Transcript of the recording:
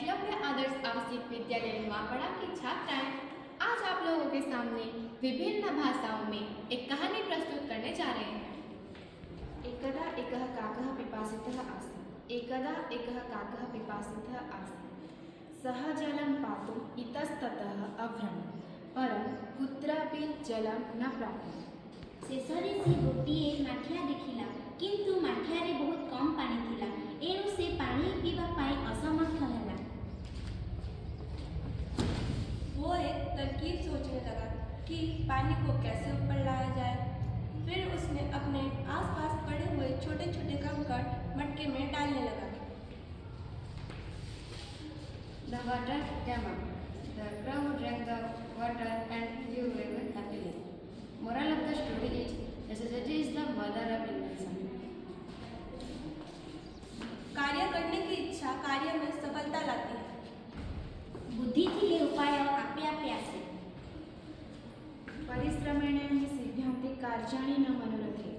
एकलव्य आदर्श आवासीय विद्यालय नवापड़ा की छात्राएं आज आप लोगों के सामने विभिन्न भाषाओं में एक कहानी प्रस्तुत करने जा रहे हैं। एकदा एकः काकः पिपासितः आसीत्। एकदा एकः काकः पिपासितः आसीत्। सः जलं पातुम् इतस्ततः अभ्रमत्, परं कुत्रापि जलं न प्राप्नोत्। शेषरे से गोटिए माठिया देखिला, किंतु माठियारे बहुत कम पानी थिला, एणु से पानी पीवा पाई असमर्थ होला। वो एक तरकीब सोचने लगा कि पानी को कैसे ऊपर लाया जाए। फिर उसने अपने आसपास पड़े हुए छोटे छोटे कंकड़ मटके में डालने लगा। The water came up. The crow drank the water and flew away with happiness. Moral of the story is necessity is the mother of invention. कार्य करने की इच्छा कार्य में सफलता लाती है। बुद्धि थी उपाय आपे आपे आसे। परिश्रमेण हि सिद्ध्यन्ति कार्याणि न मनोरथे।